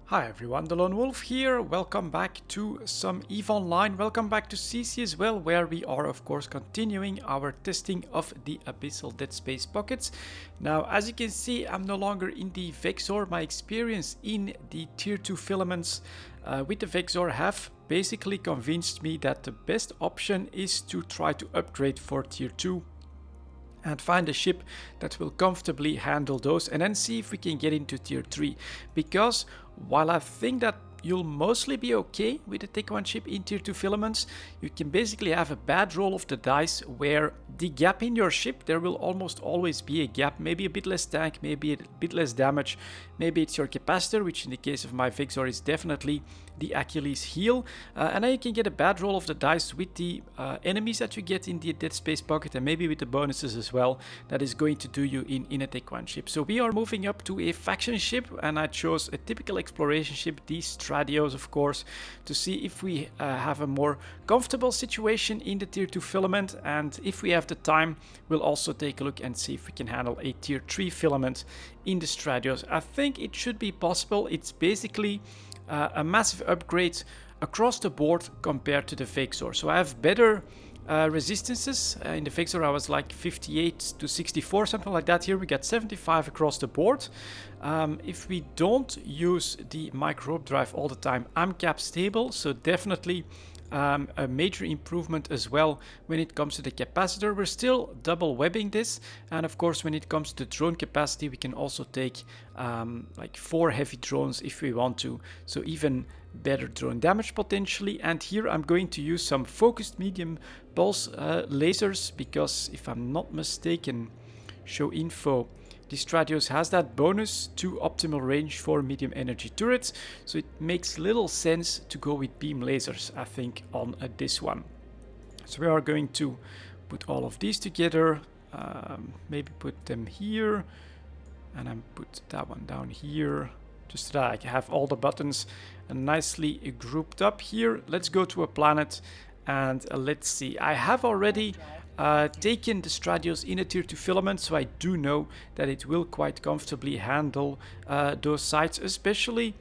Hi everyone, delonewolf here. Welcome back to some EVE Online. Welcome back to SiSi as well, where we are of course continuing our testing of the Abyssal Dead Space pockets. Now, as you can see, I'm no longer in the Vexor. My experience in the tier 2 filaments with the Vexor have basically convinced me that the best option is to try to upgrade for tier 2 and find a ship that will comfortably handle those, and then see if we can get into tier 3. Because while I think that you'll mostly be okay with the Tech 1 ship in tier 2 filaments, you can basically have a bad roll of the dice where the gap in your ship, there will almost always be a gap, maybe a bit less tank, maybe a bit less damage, maybe it's your capacitor, which in the case of my Vexor is definitely the Achilles heel, and then you can get a bad roll of the dice with the enemies that you get in the Dead Space pocket, and maybe with the bonuses as well, that is going to do you in a Tech 1 ship. So we are moving up to a faction ship, and I chose a typical exploration ship, the Stratios of course, to see if we have a more comfortable situation in the tier 2 filament, and if we have the time, we'll also take a look and see if we can handle a tier 3 filament in the Stratios. I think it should be possible. It's basically a massive upgrade across the board compared to the Vexor. So I have better resistances. In the Vexor I was like 58 to 64, something like that. Here we got 75 across the board. If we don't use the micro drive all the time, I'm cap stable, so definitely a major improvement as well when it comes to the capacitor. We're still double webbing this, and of course when it comes to drone capacity, we can also take like 4 heavy drones if we want to, so even better drone damage potentially. And here I'm going to use some focused medium pulse lasers, because if I'm not mistaken, show info, the Stratios has that bonus to optimal range for medium energy turrets, so it makes little sense to go with beam lasers, I think, on this one. So we are going to put all of these together, maybe put them here, and then put that one down here, just so that I have all the buttons nicely grouped up here. Let's go to a planet and let's see. I have already taken the Stratios in a tier 2 filament, so I do know that it will quite comfortably handle those sites, especially,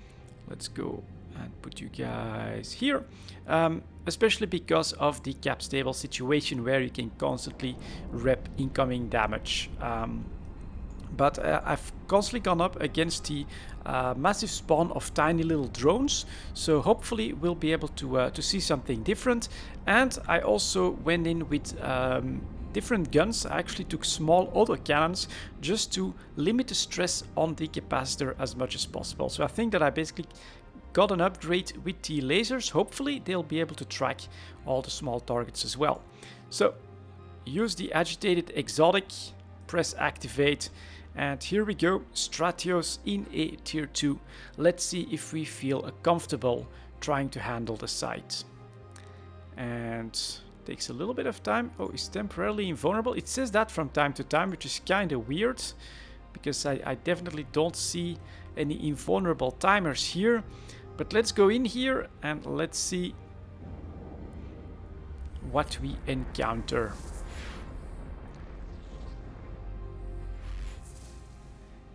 let's go and put you guys here, especially because of the cap stable situation where you can constantly rep incoming damage. But I've constantly gone up against the massive spawn of tiny little drones, so hopefully we'll be able to see something different. And I also went in with different guns. I actually took small autocannons just to limit the stress on the capacitor as much as possible. So I think that I basically got an upgrade with the lasers. Hopefully they'll be able to track all the small targets as well. So use the agitated exotic, press activate, and here we go, Stratios in a tier 2. Let's see if we feel comfortable trying to handle the site. And takes a little bit of time. Oh, it's temporarily invulnerable. It says that from time to time, which is kind of weird, because I definitely don't see any invulnerable timers here. But let's go in here and let's see what we encounter.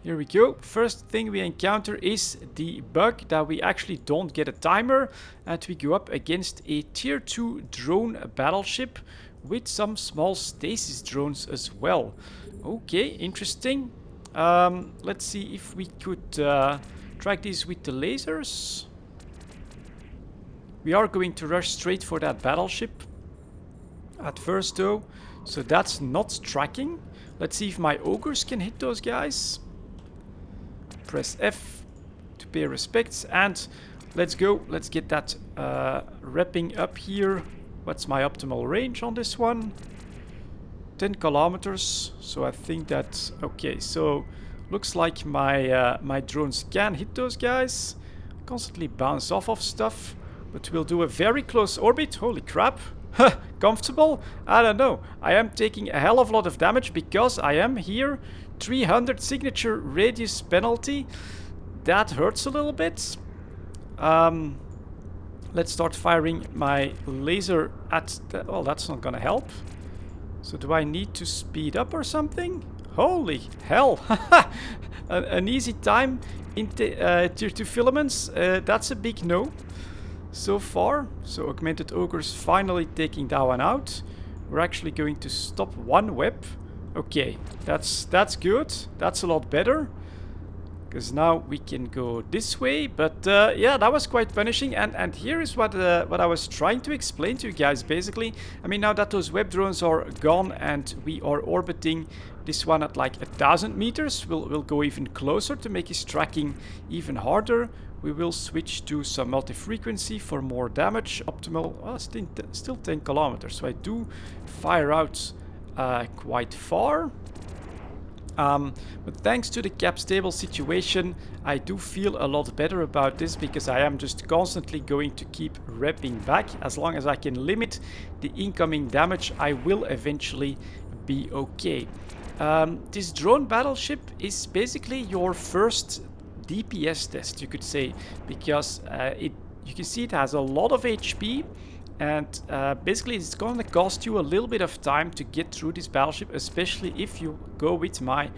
Here we go. First thing we encounter is the bug that we actually don't get a timer, and we go up against a tier 2 drone battleship with some small stasis drones as well. Okay, interesting. Let's see if we could track these with the lasers. We are going to rush straight for that battleship at first though, so that's not tracking. Let's see if my ogres can hit those guys. Press F to pay respects, and let's go. Let's get that repping up here. What's my optimal range on this one? 10 kilometers. So I think that's okay. So looks like my my drones can hit those guys. Constantly bounce off of stuff, but we'll do a very close orbit. Holy crap. Comfortable? I don't know. I am taking a hell of a lot of damage because I am here. 300 signature radius penalty. That hurts a little bit. Let's start firing my laser at the... Well, that's not gonna help. So do I need to speed up or something? Holy hell! An easy time in tier 2 filaments. That's a big no so far. So Augmented Ogre's finally taking that one out. We're actually going to stop one web. Okay, that's good. That's a lot better. Because now we can go this way. But yeah, that was quite punishing. And here is what I was trying to explain to you guys, basically. I mean, now that those web drones are gone and we are orbiting this one at like 1,000 meters, we'll go even closer to make his tracking even harder. We will switch to some multi-frequency for more damage. Optimal, still 10 kilometers. So I do fire out quite far. But thanks to the cap stable situation, I do feel a lot better about this, because I am just constantly going to keep repping back. As long as I can limit the incoming damage, I will eventually be okay. This drone battleship is basically your first DPS test, you could say, because you can see it has a lot of HP. And basically it's going to cost you a little bit of time to get through this battleship, especially if you go with my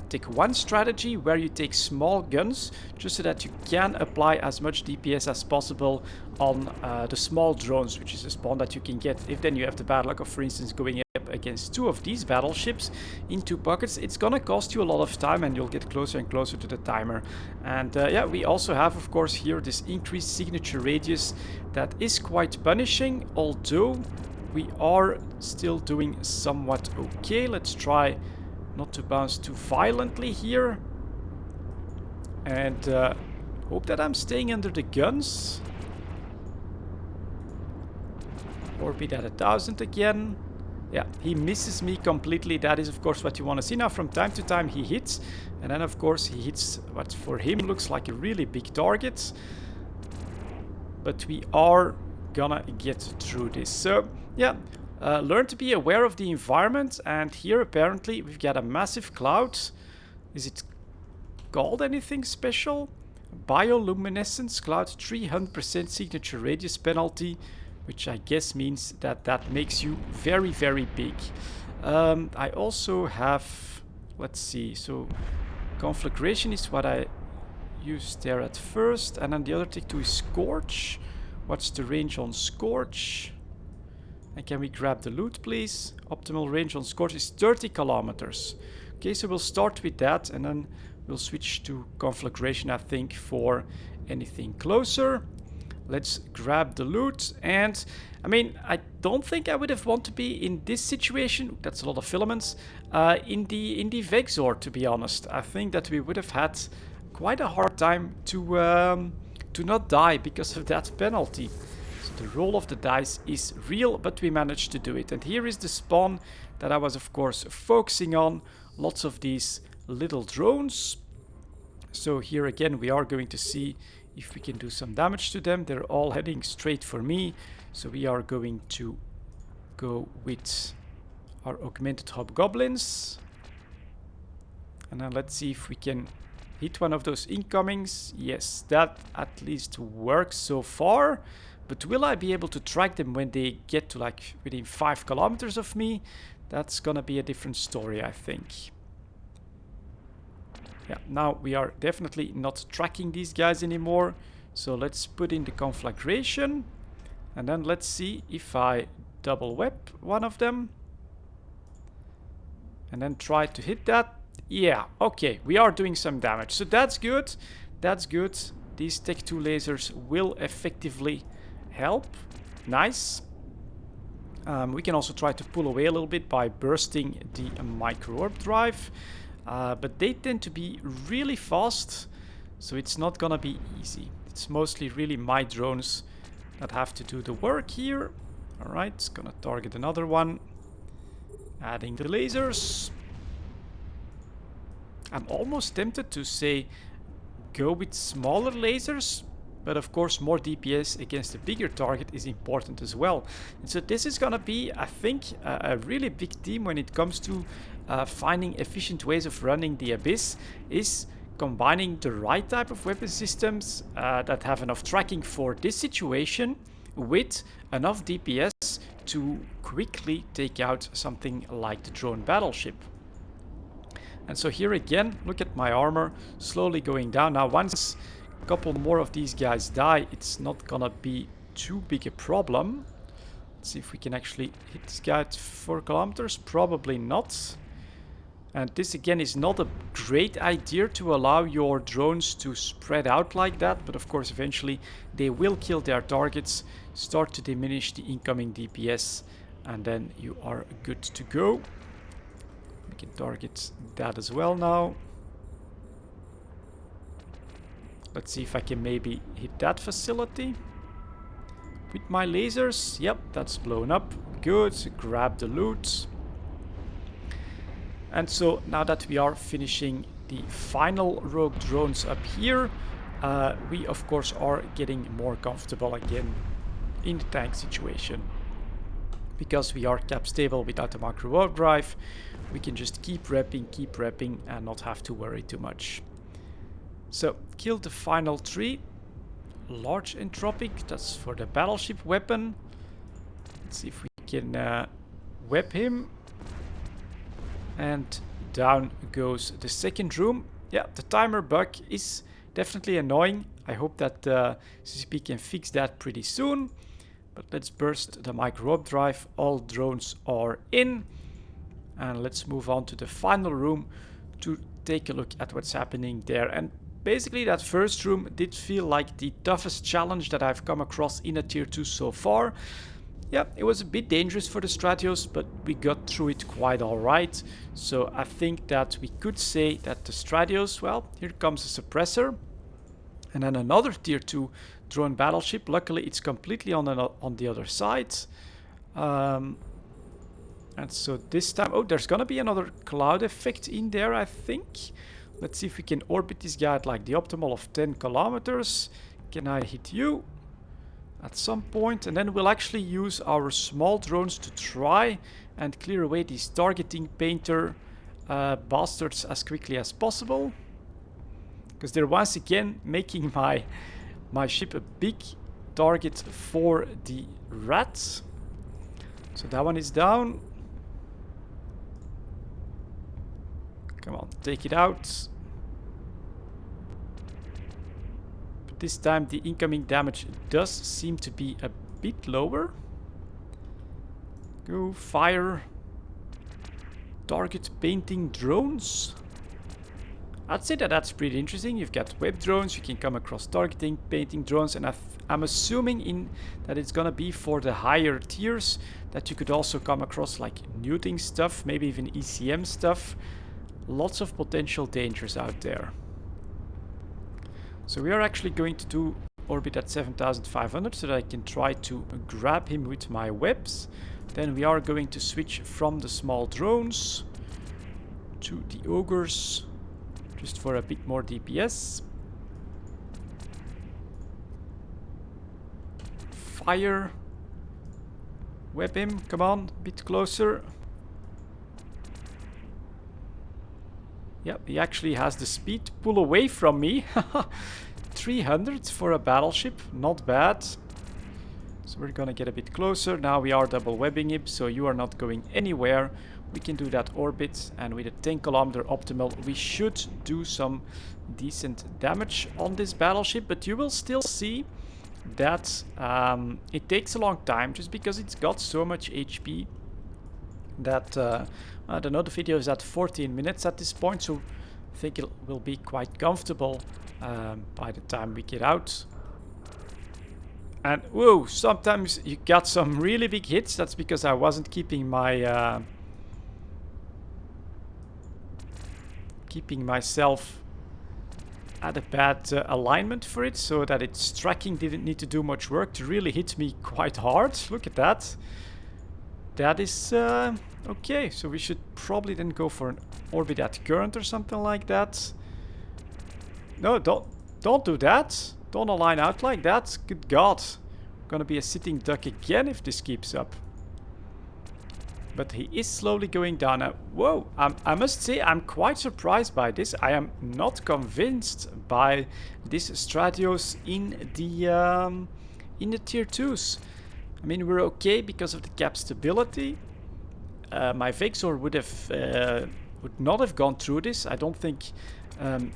take one strategy, where you take small guns just so that you can apply as much DPS as possible on the small drones, which is a spawn that you can get if then you have the bad luck of, for instance, going up against two of these battleships in 2 pockets. It's gonna cost you a lot of time and you'll get closer and closer to the timer. And yeah, we also have, of course, here this increased signature radius that is quite punishing, although we are still doing somewhat okay. Let's try not to bounce too violently here. And hope that I'm staying under the guns. Orbit at 1,000 again. Yeah, he misses me completely. That is, of course, what you want to see. Now, from time to time, he hits. And then, of course, he hits what for him looks like a really big target. But we are gonna get through this. So, yeah, learn to be aware of the environment. And here, apparently, we've got a massive cloud. Is it called anything special? Bioluminescence cloud, 300% signature radius penalty, which I guess means that that makes you very, very big. I also have, let's see, so conflagration is what I used there at first, and then the other tick too is Scorch. What's the range on Scorch? And can we grab the loot, please? Optimal range on Scorch is 30 kilometers. Okay, so we'll start with that, and then we'll switch to conflagration, I think, for anything closer. Let's grab the loot. And I mean, I don't think I would have wanted to be in this situation. That's a lot of filaments. In the Vexor, to be honest. I think that we would have had quite a hard time to not die because of that penalty. So the roll of the dice is real, but we managed to do it. And here is the spawn that I was, of course, focusing on. Lots of these little drones. So here again, we are going to see if we can do some damage to them. They're all heading straight for me. So we are going to go with our augmented hobgoblins. And then let's see if we can hit one of those incomings. Yes, that at least works so far. But will I be able to track them when they get to like within 5 kilometers of me? That's gonna be a different story, I think. Yeah, now we are definitely not tracking these guys anymore. So let's put in the conflagration. And then let's see if I double web one of them. And then try to hit that. Yeah, okay, we are doing some damage. So that's good. That's good. These Tech 2 lasers will effectively help. Nice. We can also try to pull away a little bit by bursting the micro-orb drive. But they tend to be really fast, so it's not gonna be easy. It's mostly really my drones that have to do the work here. Alright, it's gonna target another one. Adding the lasers. I'm almost tempted to say go with smaller lasers, but of course more DPS against a bigger target is important as well. And so this is gonna be, I think, a really big team when it comes to finding efficient ways of running the Abyss, is combining the right type of weapon systems that have enough tracking for this situation with enough DPS to quickly take out something like the drone battleship. And so here again, look at my armor slowly going down. Now once a couple more of these guys die, it's not gonna be too big a problem. Let's see if we can actually hit this guy at 4 kilometers. Probably not. And this again is not a great idea to allow your drones to spread out like that. But of course eventually they will kill their targets, start to diminish the incoming DPS, and then you are good to go. We can target that as well now. Let's see if I can maybe hit that facility with my lasers. Yep, that's blown up. Good. Grab the loot. And so now that we are finishing the final rogue drones up here, we of course are getting more comfortable again in the tank situation. Because we are cap stable without the micro overdrive, we can just keep repping and not have to worry too much. So, kill the final 3. Large entropic, that's for the battleship weapon. Let's see if we can web him. And down goes the second room. Yeah, the timer bug is definitely annoying. I hope that SiSi can fix that pretty soon. But let's burst the micro drive. All drones are in. And let's move on to the final room to take a look at what's happening there. And basically that first room did feel like the toughest challenge that I've come across in a tier 2 so far. Yeah, it was a bit dangerous for the Stratios, but we got through it quite alright. So I think that we could say that the Stratios, well, here comes a suppressor. And then another tier 2 drone battleship. Luckily it's completely on the other side. And so this time, oh, there's gonna be another cloud effect in there, I think. Let's see if we can orbit this guy at like the optimal of 10 kilometers. Can I hit you at some point? And then we'll actually use our small drones to try and clear away these targeting painter bastards as quickly as possible. Because they're once again making my ship a big target for the rats. So that one is down. Come on, take it out. But this time the incoming damage does seem to be a bit lower. Go fire. Target painting drones. I'd say that that's pretty interesting. You've got web drones, you can come across targeting, painting drones, and I'm assuming that it's gonna be for the higher tiers that you could also come across like neuting stuff, maybe even ECM stuff. Lots of potential dangers out there. So we are actually going to do orbit at 7,500 so that I can try to grab him with my webs. Then we are going to switch from the small drones to the ogres, just for a bit more DPS. Fire. Web him, come on, a bit closer. Yep, he actually has the speed to pull away from me. 300 for a battleship, not bad. So we're gonna get a bit closer. Now we are double webbing him, so you are not going anywhere. We can do that orbit, and with a 10 kilometer optimal we should do some decent damage on this battleship, but you will still see that it takes a long time just because it's got so much HP that I don't know, the video is at 14 minutes at this point, so I think it will be quite comfortable by the time we get out. And whoa, sometimes you got some really big hits. That's because I wasn't keeping my keeping myself at a bad alignment for it, so that its tracking didn't need to do much work to really hit me quite hard. Look at that. That is okay, so we should probably then go for an orbit at current or something like that. No, don't do that. Don't align out like that. Good God. I'm gonna be a sitting duck again if this keeps up. But he is slowly going down now. Whoa, I must say I'm quite surprised by this. I am not convinced by this Stratios in the tier 2s. I mean, we're okay because of the cap stability. My Vexor would have would not have gone through this. I don't think,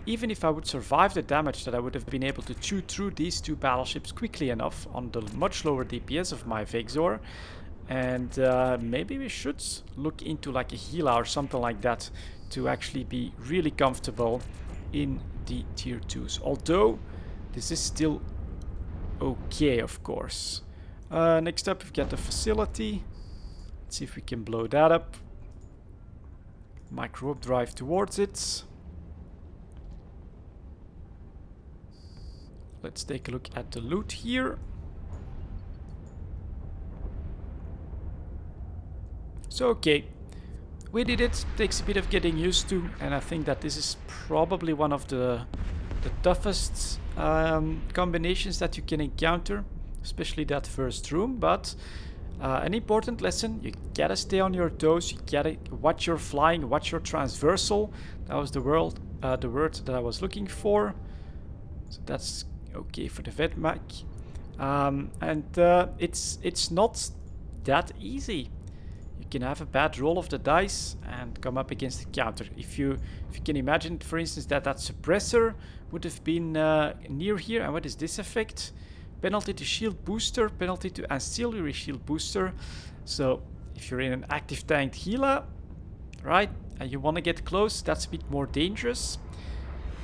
even if I would survive the damage, that I would have been able to chew through these two battleships quickly enough on the much lower DPS of my Vexor. And maybe we should look into like a Gila or something like that to actually be really comfortable in the tier 2s. Although this is still okay, of course. Next up, we've got the facility. Let's see if we can blow that up. Micro drive towards it. Let's take a look at the loot here. So okay, we did it. Takes a bit of getting used to, and I think that this is probably one of the toughest combinations that you can encounter, especially that first room. But an important lesson: you gotta stay on your toes. You gotta watch your flying, watch your transversal. That was the word that I was looking for. So that's okay for the Vedmak, and it's not that easy. You can have a bad roll of the dice and come up against a counter. If you can imagine, for instance, that suppressor would have been near here. And what is this effect? Penalty to shield booster, penalty to ancillary shield booster. So if you're in an active tanked Gila, right, and you want to get close, that's a bit more dangerous.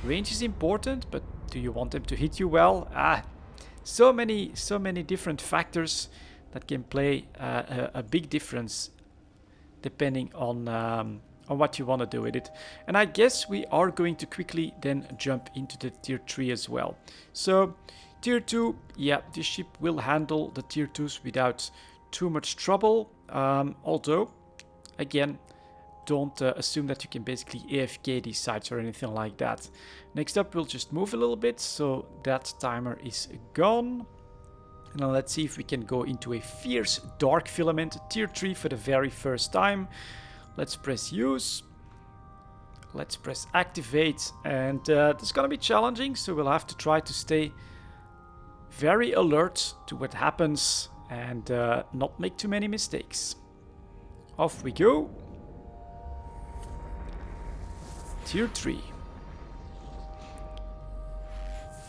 Range is important, but do you want them to hit you well? So many different factors that can play a big difference depending on what you want to do with it. And I guess we are going to quickly then jump into the tier 3 as well. So tier 2, yeah, this ship will handle the tier 2s without too much trouble. Although, again, don't assume that you can basically AFK these sites or anything like that. Next up, we'll just move a little bit so that timer is gone. And then let's see if we can go into a fierce dark filament tier 3 for the very first time. Let's press use. Let's press activate. And this is going to be challenging, so we'll have to try to stay very alert to what happens and not make too many mistakes. Off we go. Tier 3.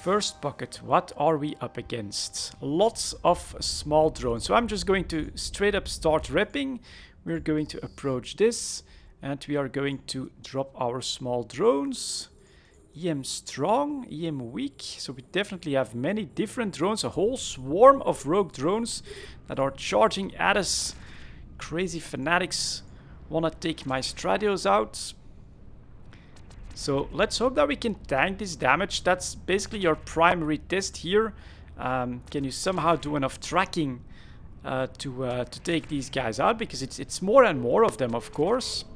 First bucket, what are we up against? Lots of small drones. So I'm just going to straight up start repping. We're going to approach this and we are going to drop our small drones. EM strong, EM weak. So we definitely have many different drones, a whole swarm of rogue drones that are charging at us. Crazy fanatics want to take my Stratios out. So let's hope that we can tank this damage. That's basically your primary test here. Can you somehow do enough tracking to take these guys out? Because it's more and more of them, of course.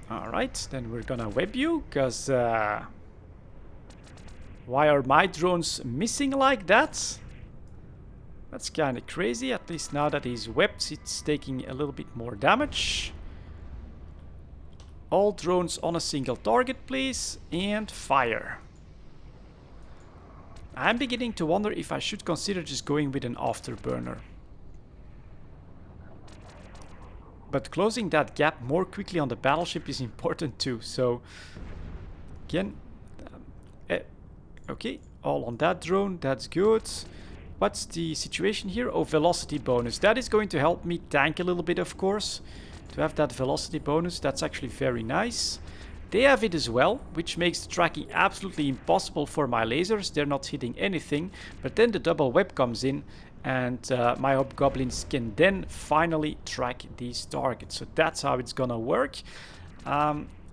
Alright, then we're gonna web you, because why are my drones missing like that? That's kind of crazy. At least now that he's webbed, it's taking a little bit more damage. All drones on a single target, please, and fire. I'm beginning to wonder if I should consider just going with an afterburner. But closing that gap more quickly on the battleship is important too, so again, okay, all on that drone, that's good. What's the situation here? Oh, velocity bonus. That is going to help me tank a little bit, of course. To have that velocity bonus, that's actually very nice. They have it as well, which makes the tracking absolutely impossible for my lasers. They're not hitting anything, but then the double web comes in and my hobgoblins can then finally track these targets. So that's how it's gonna work.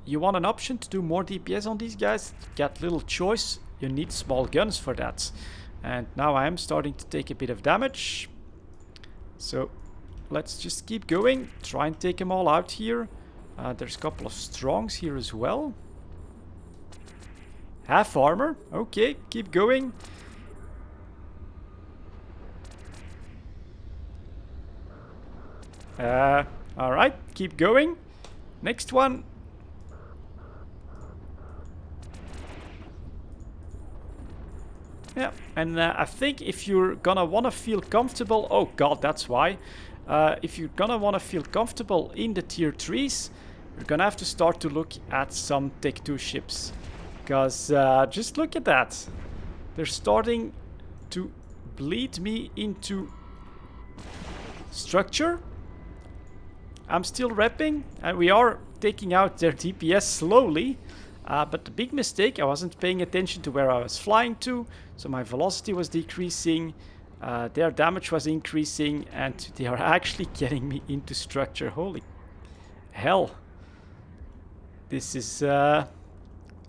You want an option to do more DPS on these guys? Get little choice. You need small guns for that. And now I am starting to take a bit of damage. So let's just keep going, try and take them all out here. There's a couple of strongs here as well. Half armor, okay, keep going. Alright, keep going. Next one. Yeah, and I think if you're gonna wanna feel comfortable, oh god, that's why. if you're gonna want to feel comfortable in the tier 3s, you're gonna have to start to look at some Tech 2 ships. Because just look at that. They're starting to bleed me into structure. I'm still repping, and we are taking out their DPS slowly. But the big mistake, I wasn't paying attention to where I was flying to, so my velocity was decreasing, their damage was increasing, and they are actually getting me into structure. Holy hell. This is, yeah,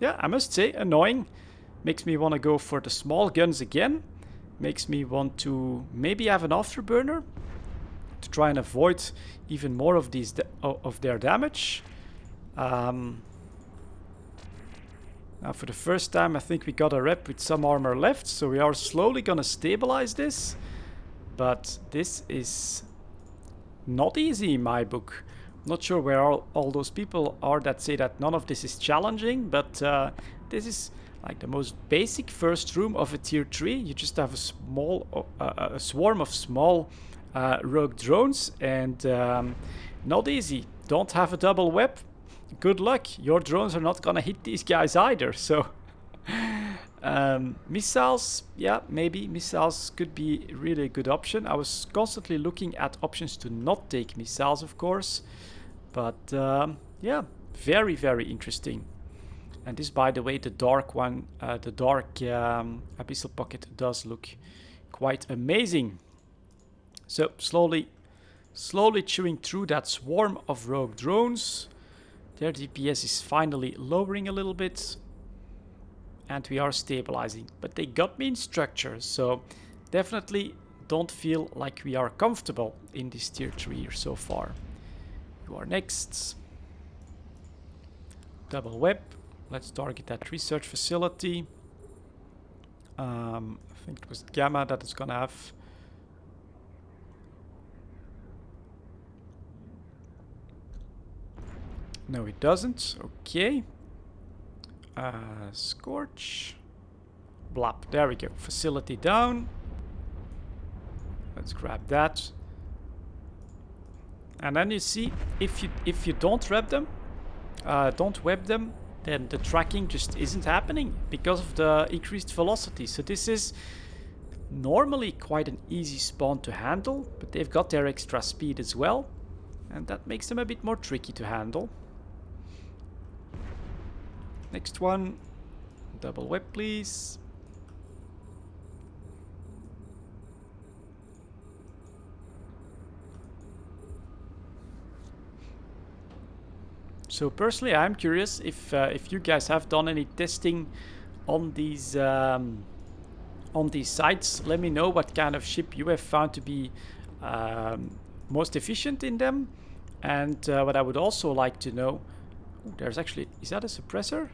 I must say, annoying. Makes me want to go for the small guns again. Makes me want to maybe have an afterburner to try and avoid even more of these of their damage. Now for the first time I think we got a rep with some armor left, so we are slowly gonna stabilize this. But this is not easy in my book. Not sure where all those people are that say that none of this is challenging, but this is like the most basic first room of a tier 3. You just have a small, a swarm of small rogue drones, and not easy. Don't have a double web. Good luck. Your drones are not gonna hit these guys either. So missiles, yeah, maybe missiles could be really a good option. I was constantly looking at options to not take missiles, of course, but yeah, very, very interesting. And this, by the way, the dark one, the dark abyssal pocket does look quite amazing. So slowly chewing through that swarm of rogue drones. Their DPS is finally lowering a little bit, and we are stabilizing. But they got me in structure, so definitely don't feel like we are comfortable in this tier 3 so far. You are next. Double web. Let's target that research facility. I think it was Gamma that is gonna have. No, it doesn't. Okay. Scorch. Blap. There we go. Facility down. Let's grab that. And then you see, if you don't web them, then the tracking just isn't happening because of the increased velocity. So this is normally quite an easy spawn to handle, but they've got their extra speed as well, and that makes them a bit more tricky to handle. Next one, double web please. So personally, I'm curious if you guys have done any testing on these sites. Let me know what kind of ship you have found to be most efficient in them. And what I would also like to know, there's actually, is that a suppressor?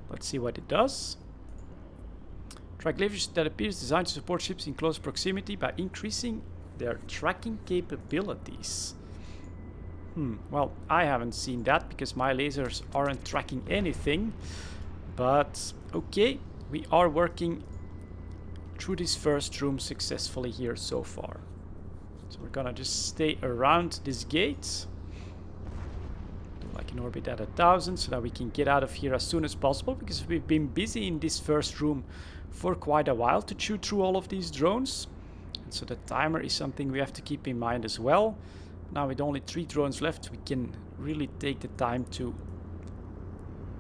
Let's see what it does. Triglavius that appears designed to support ships in close proximity by increasing their tracking capabilities. Well, I haven't seen that because my lasers aren't tracking anything. But okay, we are working through this first room successfully here so far. So we're gonna just stay around this gate. Do like an orbit at 1000 so that we can get out of here as soon as possible, because we've been busy in this first room for quite a while to chew through all of these drones. And so the timer is something we have to keep in mind as well. Now with only 3 drones left, we can really take the time to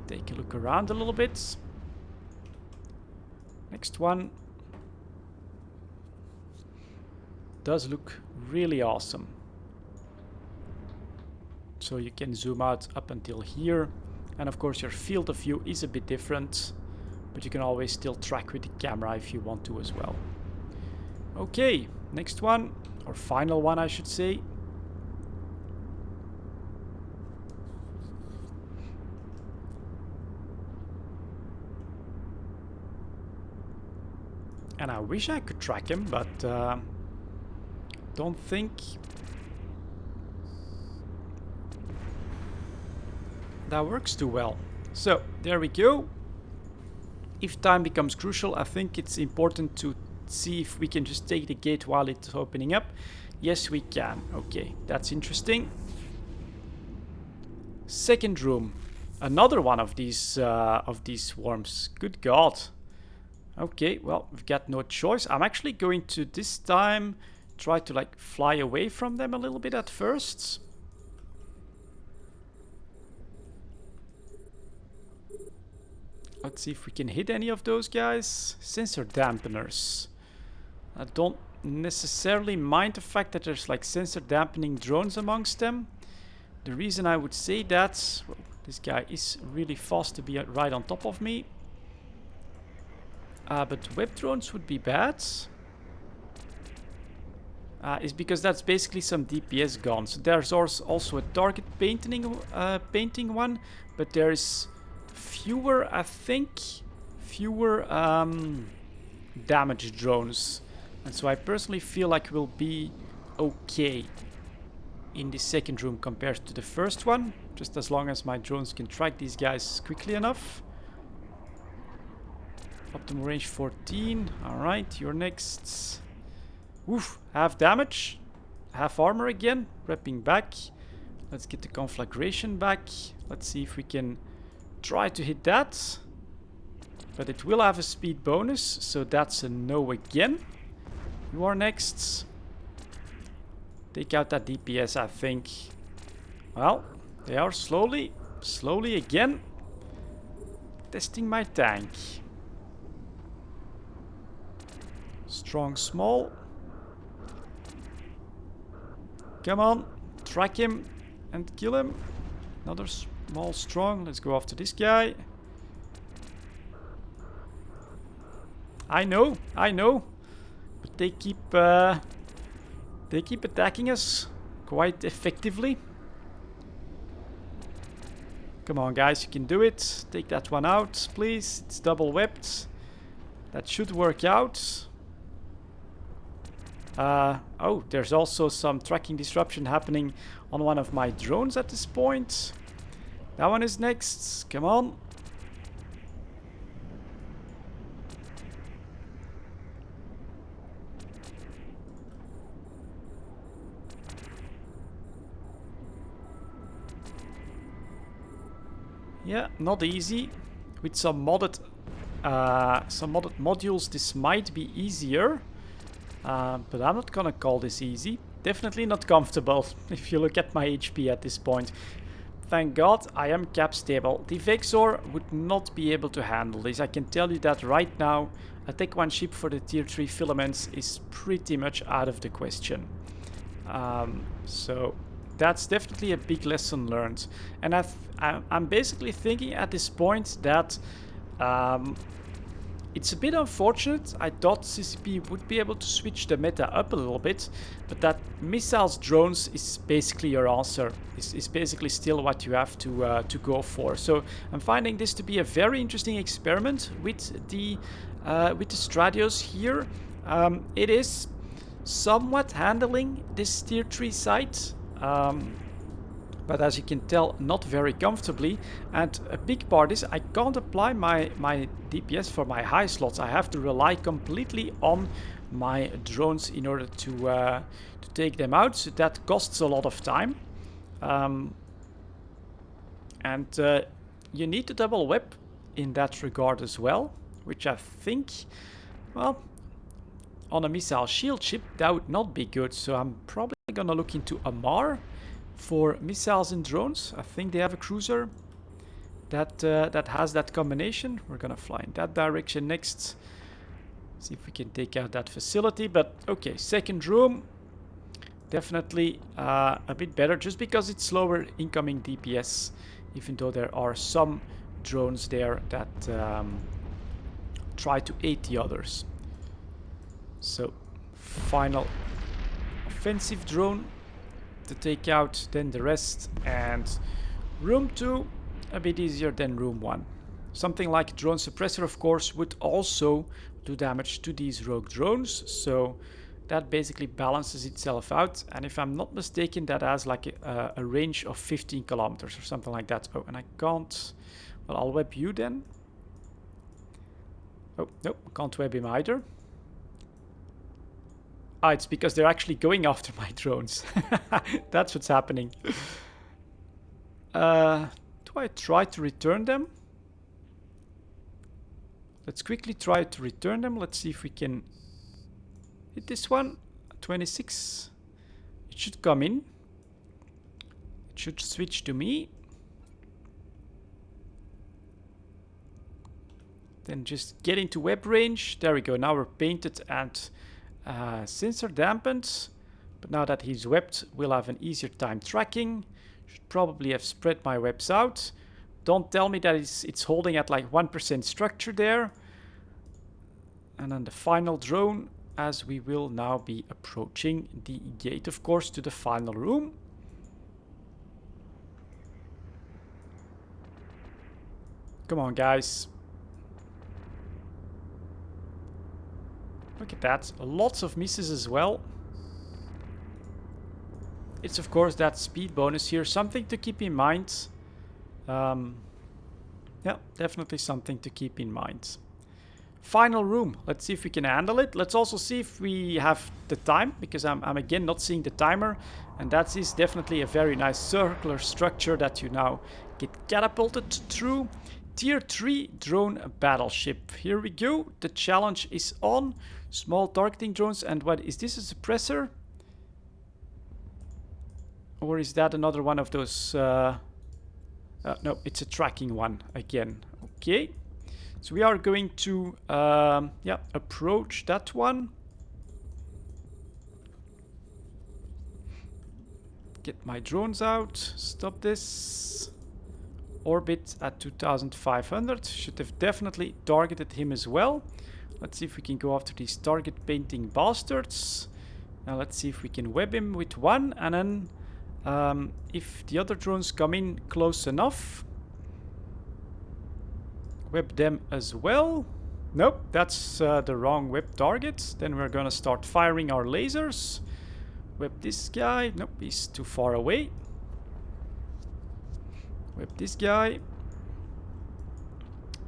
take a look around a little bit. Next one does look really awesome. So you can zoom out up until here, and of course your field of view is a bit different, but you can always still track with the camera if you want to as well. Okay, next one, or final one I should say. And I wish I could track him, but don't think that works too well. So there we go. If time becomes crucial, I think it's important to Let's see if we can just take the gate while it's opening up. Yes, we can. Okay, that's interesting. Second room. Another one of these swarms. Good God. Okay, well, we've got no choice. I'm actually going to this time try to like fly away from them a little bit at first. Let's see if we can hit any of those guys. Sensor dampeners. I don't necessarily mind the fact that there's like sensor dampening drones amongst them. The reason I would say that, well, this guy is really fast to be right on top of me. But web drones would be bad. Is because that's basically some DPS gone. So there's also a target painting one, but there's fewer, I think, damage drones. And so I personally feel like we'll be okay in the second room compared to the first one, just as long as my drones can track these guys quickly enough. Optimal range 14. Alright, you're next. Oof, half damage, half armor again, repping back. Let's get the conflagration back. Let's see if we can try to hit that. But it will have a speed bonus, so that's a no again. You are next. Take out that DPS, I think. Well, they are slowly again testing my tank. Strong, small. Come on, track him and kill him. Another small, strong. Let's go after this guy. I know. But they keep attacking us quite effectively. Come on, guys, you can do it. Take that one out, please. It's double webbed. That should work out. Oh, there's also some tracking disruption happening on one of my drones at this point. That one is next. Come on. Yeah, not easy. With some modded modules, this might be easier. But I'm not gonna call this easy. Definitely not comfortable, if you look at my HP at this point. Thank God I am cap stable. The Vexor would not be able to handle this. I can tell you that right now. A Tech 1 ship for the tier 3 filaments is pretty much out of the question. So that's definitely a big lesson learned. And I'm basically thinking at this point that it's a bit unfortunate. I thought CCP would be able to switch the meta up a little bit, but that missiles drones is basically your answer. Is basically still what you have to go for. So I'm finding this to be a very interesting experiment with the Stratios here. It is somewhat handling this tier 3 site. But as you can tell, not very comfortably. And a big part is I can't apply my DPS for my high slots. I have to rely completely on my drones in order to take them out. So that costs a lot of time. And you need to double web in that regard as well, which I think, well, on a missile shield ship that would not be good. So I'm probably gonna look into Amar for missiles and drones. I think they have a cruiser that has that combination. We're gonna fly in that direction next. See if we can take out that facility. But okay, second room, definitely a bit better, just because it's slower incoming DPS, even though there are some drones there that try to aid the others. So final offensive drone to take out then the rest, and room 2 a bit easier than room 1. Something like drone suppressor, of course, would also do damage to these rogue drones, so that basically balances itself out. And if I'm not mistaken, that has like a range of 15 kilometers or something like that. Oh, and I can't, well, I'll web you then. Oh, no, can't web him either. Ah, it's because they're actually going after my drones. That's what's happening. Do I try to return them? Let's quickly try to return them. Let's see if we can hit this one. 26. It should come in. It should switch to me. Then just get into web range. There we go. Now we're painted and sensor dampened. But now that he's webbed, we'll have an easier time tracking. Should probably have spread my webs out. Don't tell me that it's holding at like 1% structure there. And then the final drone, as we will now be approaching the gate, of course, to the final room. Come on, guys. Look at that. Lots of misses as well. It's, of course, that speed bonus here. Something to keep in mind. Yeah, definitely something to keep in mind. Final room. Let's see if we can handle it. Let's also see if we have the time, because I'm again not seeing the timer. And that is definitely a very nice circular structure that you now get catapulted through. Tier 3 drone battleship. Here we go. The challenge is on. Small targeting drones. And what is this? A suppressor? Or is that another one of those... no, it's a tracking one again. Okay. So we are going to approach that one. Get my drones out. Stop this. Orbit at 2500. Should have definitely targeted him as well. Let's see if we can go after these target painting bastards. Now let's see if we can web him with one. And then if the other drones come in close enough, web them as well. Nope, that's the wrong web target. Then we're gonna start firing our lasers. Web this guy. Nope, he's too far away. Web this guy.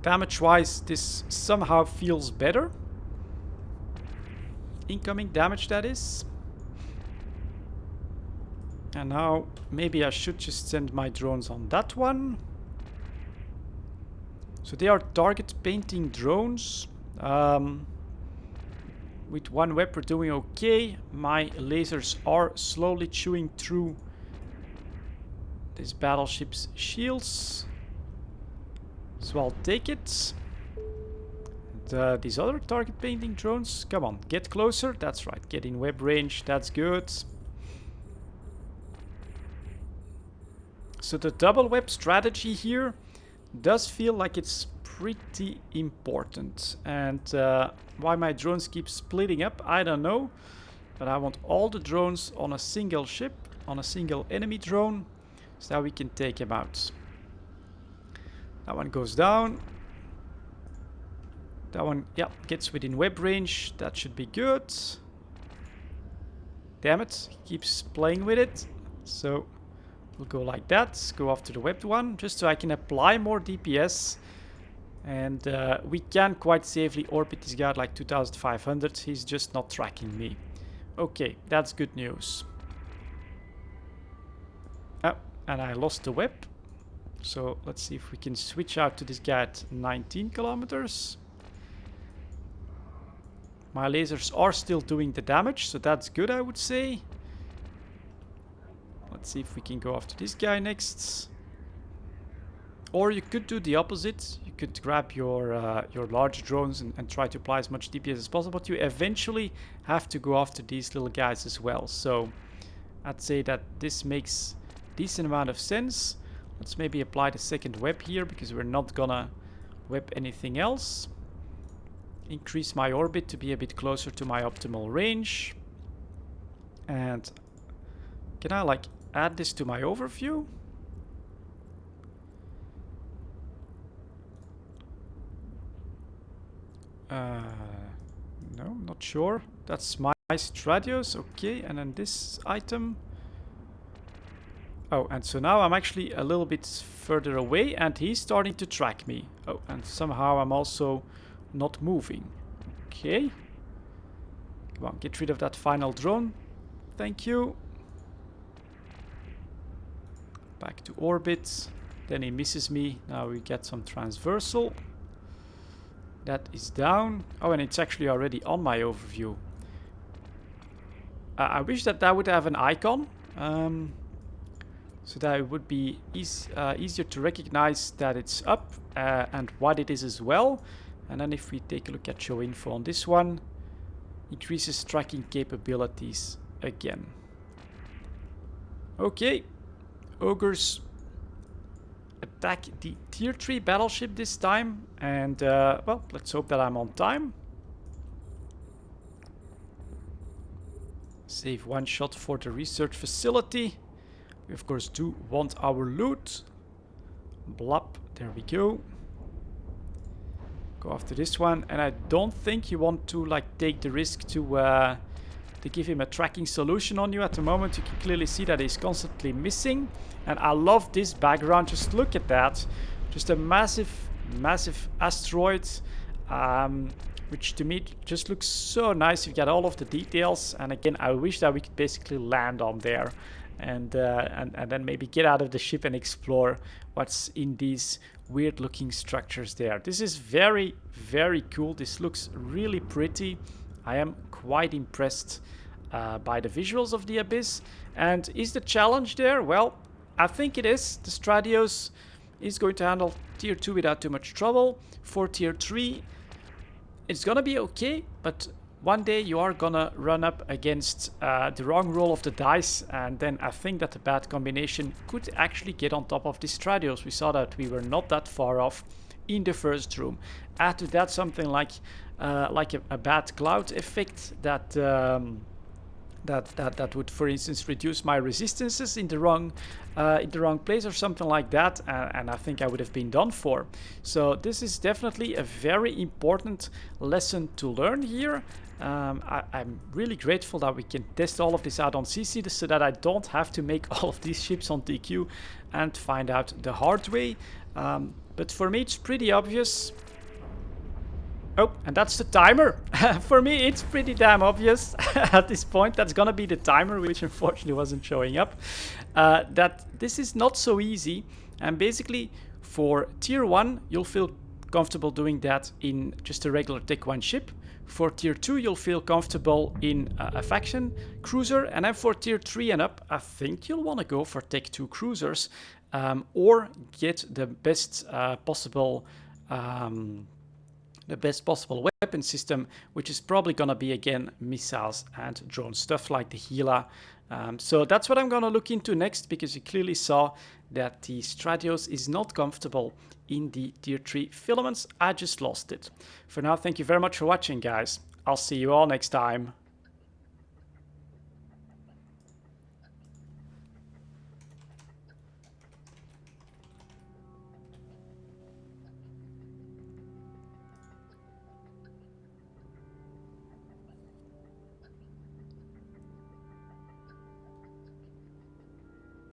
Damage-wise, this somehow feels better. Incoming damage, that is. And now, maybe I should just send my drones on that one. So they are target painting drones. With one web we're doing okay. My lasers are slowly chewing through this battleship's shields. So I'll take it. And, these other target painting drones, come on, get closer. That's right, get in web range, that's good. So the double web strategy here does feel like it's pretty important. And why my drones keep splitting up, I don't know. But I want all the drones on a single ship, on a single enemy drone, so that we can take him out. That one goes down. That one, yeah, gets within web range. That should be good. Damn it, he keeps playing with it. So we'll go like that, go after the webbed one, just so I can apply more DPS. And we can quite safely orbit this guy at like 2500. He's just not tracking me. Okay, that's good news. Oh, and I lost the web. So let's see if we can switch out to this guy at 19 kilometers. My lasers are still doing the damage, so that's good, I would say. Let's see if we can go after this guy next. Or you could do the opposite. You could grab your large drones and try to apply as much DPS as possible, but you eventually have to go after these little guys as well. So I'd say that this makes a decent amount of sense. Let's maybe apply the second web here, because we're not gonna web anything else. Increase my orbit to be a bit closer to my optimal range. And can I like add this to my overview? No, not sure. That's my Stratios. Okay, and then this item. Oh, and so now I'm actually a little bit further away and he's starting to track me. Oh, and somehow I'm also not moving. Okay. Come on, get rid of that final drone. Thank you. Back to orbit. Then he misses me. Now we get some transversal. That is down. Oh, and it's actually already on my overview. I wish that that would have an icon. So that it would be easier to recognize that it's up and what it is as well. And then if we take a look at show info on this one, increases tracking capabilities again. Okay, ogres attack the tier 3 battleship this time. And well, let's hope that I'm on time. Save one shot for the research facility. We of course do want our loot. Blop, there we go. Go after this one, and I don't think you want to like take the risk to give him a tracking solution on you at the moment. You can clearly see that he's constantly missing, and I love this background. Just look at that, just a massive asteroid, which to me just looks so nice. You get all of the details, and again, I wish that we could basically land on there. And then maybe get out of the ship and explore what's in these weird looking structures there. This is very cool. This looks really pretty. I am quite impressed by the visuals of the Abyss. And is the challenge there? Well, I think it is. The Stratios is going to handle tier 2 without too much trouble. For tier 3, it's gonna be okay, but one day you are gonna run up against the wrong roll of the dice, and then I think that the bad combination could actually get on top of the Stratios. We saw that we were not that far off in the first room. Add to that something like a bad cloud effect that that would, for instance, reduce my resistances in the wrong place or something like that, and I think I would have been done for. So this is definitely a very important lesson to learn here. I'm really grateful that we can test all of this out on SiSi so that I don't have to make all of these ships on TQ and find out the hard way. But for me, it's pretty obvious. Oh, and that's the timer. For me, it's pretty damn obvious at this point. That's gonna be the timer, which unfortunately wasn't showing up. That this is not so easy. And basically, for tier 1, you'll feel comfortable doing that in just a regular Tech 1 ship. For tier 2, you'll feel comfortable in a faction cruiser. And then for tier 3 and up, I think you'll want to go for Tech 2 cruisers, or get the best possible weapon system, which is probably going to be, again, missiles and drones, stuff like the Gila. So that's what I'm going to look into next, because you clearly saw that the Stratios is not comfortable in the tier 3 filaments. I just lost it. For now, thank you very much for watching, guys. I'll see you all next time.